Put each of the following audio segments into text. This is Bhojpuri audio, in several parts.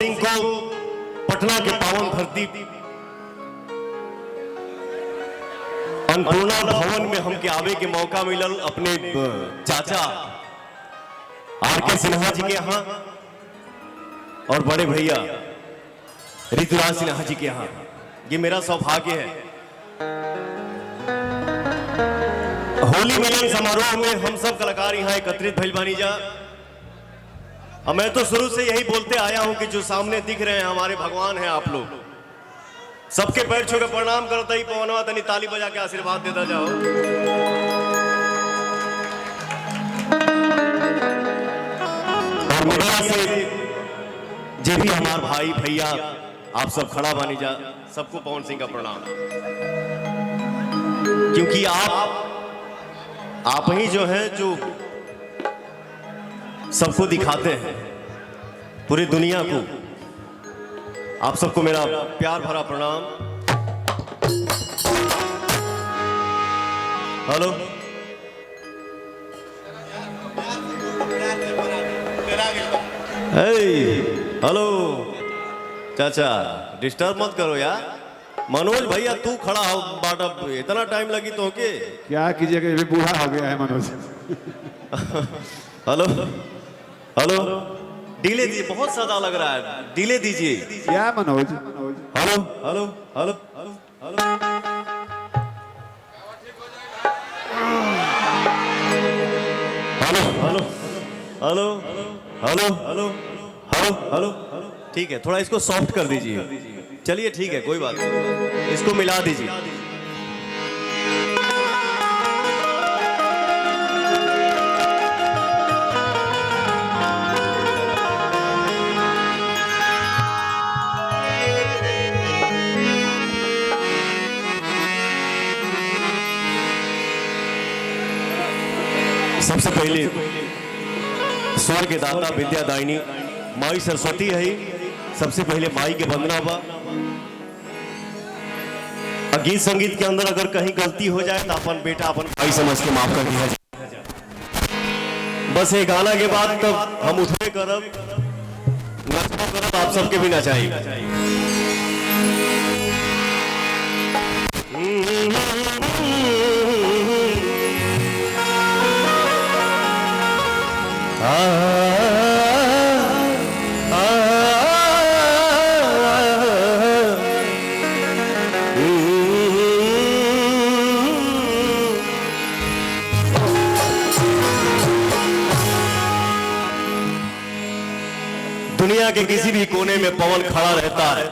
को पटना के पावन धरती अन्नपूर्णा भवन में हमके आवे के मौका मिलल अपने चाचा आर.के. सिन्हा जी के यहाँ और बड़े भैया ऋतुराज सिन्हा जी के यहाँ। ये मेरा सौभाग्य है। होली मिलन समारोह में हम सब कलाकार यहाँ एकत्रित भइल बानी जा। अब मैं तो शुरू से यही बोलते आया हूं कि जो सामने दिख रहे हैं हमारे भगवान हैं आप लोग। सबके पैर छू के प्रणाम करता ही पवनवा तनी ताली बजा के आशीर्वाद देता जाओ। और मीडिया से जे भी हमारे भाई भैया आप सब खड़ा बानी जा, सबको पवन सिंह का प्रणाम। क्योंकि आप ही जो है जो सबको दिखाते हैं पूरी दुनिया को। आप सबको मेरा प्यार भरा प्रणाम। हेलो हेलो चाचा डिस्टर्ब मत करो यार। मनोज भैया तू खड़ा हो बाटा, इतना टाइम लगी तो के क्या कीजिएगा, ये भी बूढ़ा हो गया है मनोज। हेलो हेलो डीले दीजिए, बहुत सदा लग रहा है, डीले दीजिए। क्या Manoj? Hello hello hello hello hello hello hello hello hello hello hello ठीक है, थोड़ा इसको सॉफ्ट कर दीजिए। चलिए ठीक है, कोई बात नहीं, इसको मिला दीजिए। सबसे पहले स्वर के दाता विद्या दायिनी माई सरस्वती है। सबसे पहले माई के वंदना बा। गीत संगीत के अंदर अगर कहीं गलती हो जाए तो अपन बेटा अपन भाई समझ के माफ कर दिया जाए। बस ये गाना के बाद तब हम उठे करब नचबो करब, आप सबके भी नचाई। दुनिया के किसी भी कोने में पवन खड़ा रहता है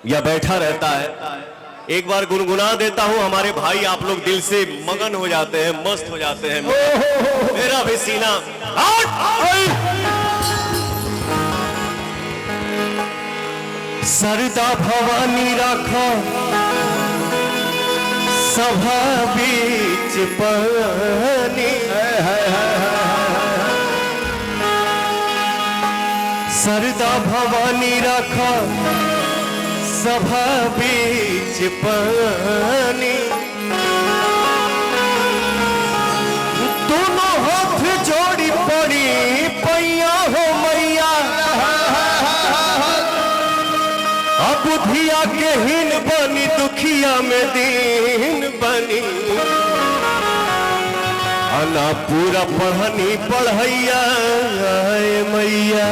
या बैठा रहता है, एक बार गुनगुना देता हूं, हमारे भाई आप लोग दिल से मगन हो जाते हैं, मस्त हो जाते हैं। मेरा भी सीना सरदा भवानी राखो सभा बीच पानी। सरदा भवानी राखो सभा बीच पानी। दोनों हाथ जोड़ी पड़ी पैया हो मैया, अब बुधिया के हीन बनी दुखिया में दीन बनी। अना पूरा पढ़नी पढ़ैया मैया।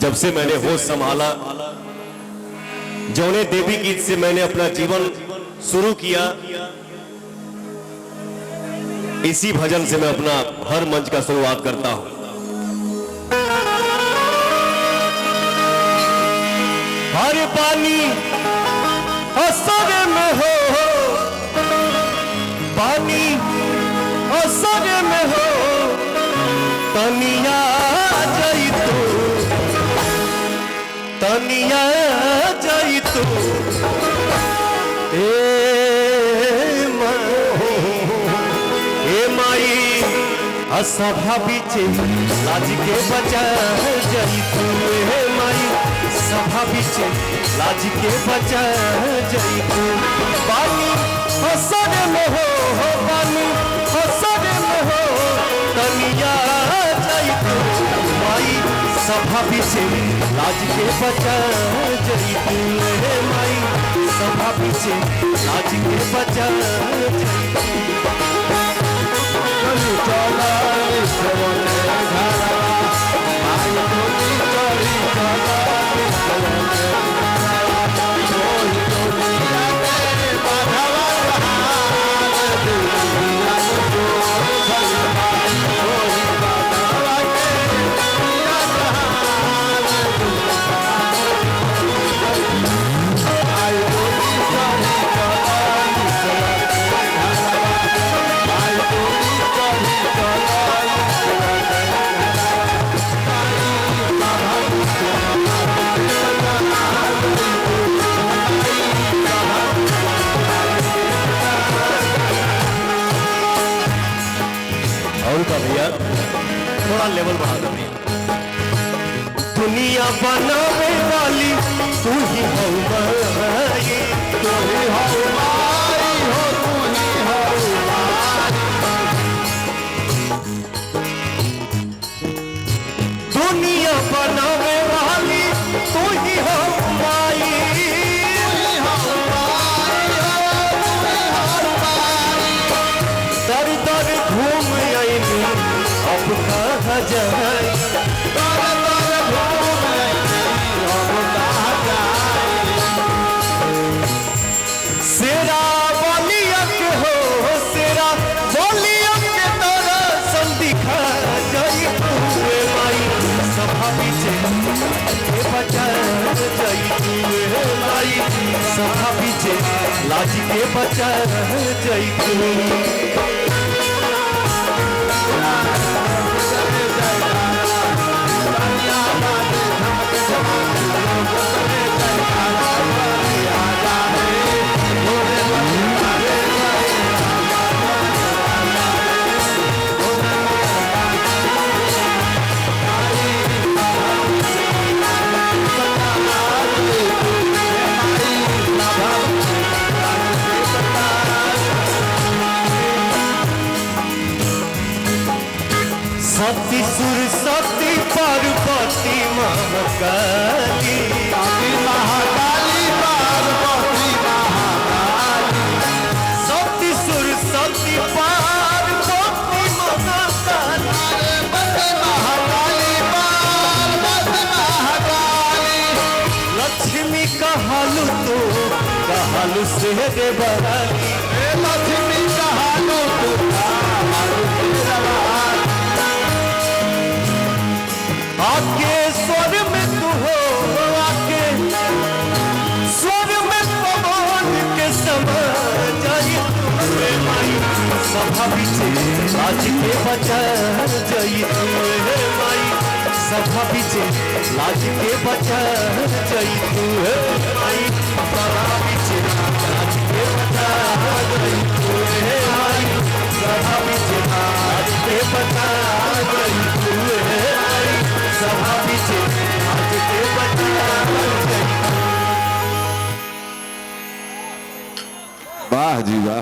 जब से मैंने होश संभाला, जौने देवी गीत से मैंने अपना जीवन शुरू किया, इसी भजन से मैं अपना हर मंच का शुरुआत करता हूं। हर पानी असर में हो, पानी असर में हो, तनिया जाई तू, तनिया जाई तू। सभा बीच लाज के बचा जाई तू। माई सभा बीच लाज के बचा जाई तू। पानी हसर में हो बानी हसर में हो तनिया जाई तू माई सभा पीछे लाज के बचा जाई तू हे माई सभा पीछे लाज के बचा जाई तू चला सवने घरा आई डोली चली चला सवने भैया थोड़ा लेवल बढ़ा दो दुनिया बनावे वाली तू ही हो माई तू ही हो माई हो तू ही हो दुनिया बनावे वाली तू ही हो माई दर दर घूम आई अब कहाँ जाए सेरा बोलिया के हो सेरा बोलिया के तरह संदिखा जाई तू माई सभा पीछे बचा जाई तू माई सभा पीछे लाज के बचा जाई तू सती सुर सती पार्वती महाकाली महाकाली पार्वती महाकाली सती सुर सती पार्वती महाकाली महाकाली पार्वती महाकाली लक्ष्मी कहलू तो कहलू से देवरानी लक्ष्मी कहलू तो कहलू से देवरानी आके स्वर में तू हो आके स्वर में पवन के समा जाई तू माई सभा पीछे लाज के बचा जाई तू माई सभा पीछे लाज के बचा जाई तू माई सभा पीछे लाज के बचा जाई तू माई सभा पीछे लाज के बचा जाई तू सभा पीछे आज के बचा वाह जी वाह।